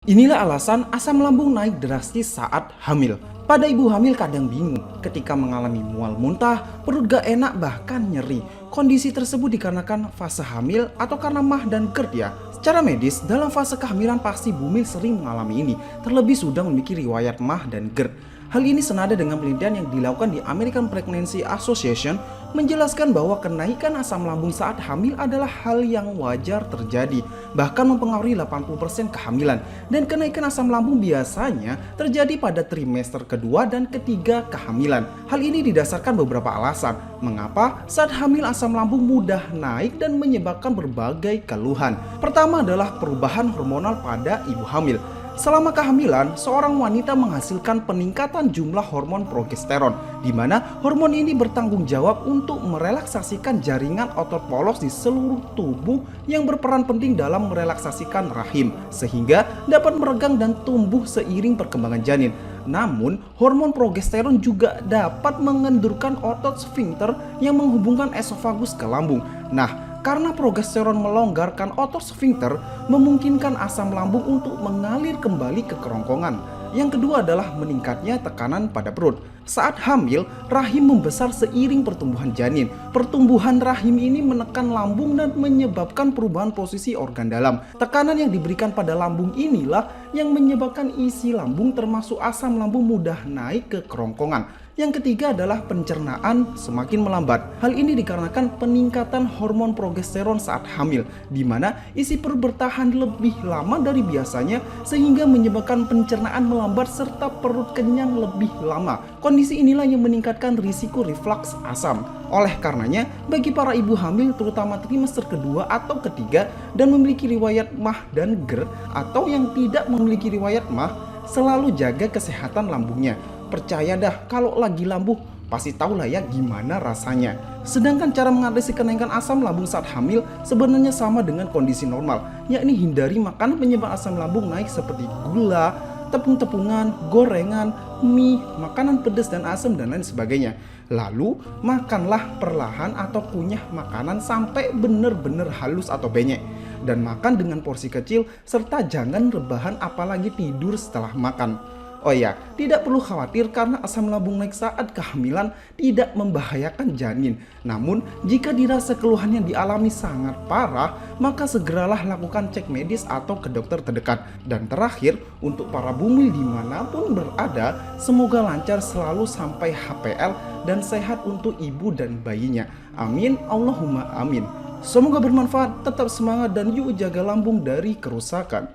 Inilah alasan asam lambung naik drastis saat hamil. Pada ibu hamil kadang bingung ketika mengalami mual muntah, perut gak enak bahkan nyeri. Kondisi tersebut dikarenakan fase hamil atau karena mah dan GERD ya. Secara medis, dalam fase kehamilan pasti bumil sering mengalami ini, terlebih sudah memiliki riwayat mah dan GERD. Hal ini senada dengan penelitian yang dilakukan di American Pregnancy Association menjelaskan bahwa kenaikan asam lambung saat hamil adalah hal yang wajar terjadi, bahkan mempengaruhi 80% kehamilan. Dan kenaikan asam lambung biasanya terjadi pada trimester kedua dan ketiga kehamilan. Hal ini didasarkan beberapa alasan mengapa saat hamil asam lambung mudah naik dan menyebabkan berbagai keluhan. Pertama adalah perubahan hormonal pada ibu hamil. Selama kehamilan, seorang wanita menghasilkan peningkatan jumlah hormon progesteron, di mana hormon ini bertanggung jawab untuk merelaksasikan jaringan otot polos di seluruh tubuh yang berperan penting dalam merelaksasikan rahim, sehingga dapat meregang dan tumbuh seiring perkembangan janin. Namun, hormon progesteron juga dapat mengendurkan otot sfinkter yang menghubungkan esofagus ke lambung. Nah, karena progesteron melonggarkan otot sfinkter, memungkinkan asam lambung untuk mengalir kembali ke kerongkongan. Yang kedua adalah meningkatnya tekanan pada perut. Saat hamil, rahim membesar seiring pertumbuhan janin. Pertumbuhan rahim ini menekan lambung dan menyebabkan perubahan posisi organ dalam. Tekanan yang diberikan pada lambung inilah yang menyebabkan isi lambung termasuk asam lambung mudah naik ke kerongkongan. Yang ketiga adalah pencernaan semakin melambat. Hal ini dikarenakan peningkatan hormon progesteron saat hamil, di mana isi perut bertahan lebih lama dari biasanya sehingga menyebabkan pencernaan melambat serta perut kenyang lebih lama. Kondisi inilah yang meningkatkan risiko reflux asam. Oleh karenanya, bagi para ibu hamil terutama trimester kedua atau ketiga dan memiliki riwayat mah dan GERD atau yang tidak memiliki riwayat mah, selalu jaga kesehatan lambungnya. Percaya dah, kalau lagi lambuh pasti tahu lah ya gimana rasanya. Sedangkan cara mengatasi kenaikan asam lambung saat hamil sebenarnya sama dengan kondisi normal, yakni hindari makanan penyebab asam lambung naik seperti gula, tepung-tepungan, gorengan, mie, makanan pedas dan asam dan lain sebagainya. Lalu makanlah perlahan atau kunyah makanan sampai benar-benar halus atau benyek. Dan makan dengan porsi kecil serta jangan rebahan apalagi tidur setelah makan. Oh ya, tidak perlu khawatir karena asam lambung naik saat kehamilan tidak membahayakan janin. Namun, jika dirasa keluhannya dialami sangat parah, maka segeralah lakukan cek medis atau ke dokter terdekat. Dan terakhir, untuk para bumil dimanapun berada, semoga lancar selalu sampai HPL dan sehat untuk ibu dan bayinya. Amin, Allahumma amin. Semoga bermanfaat, tetap semangat dan yuk jaga lambung dari kerusakan.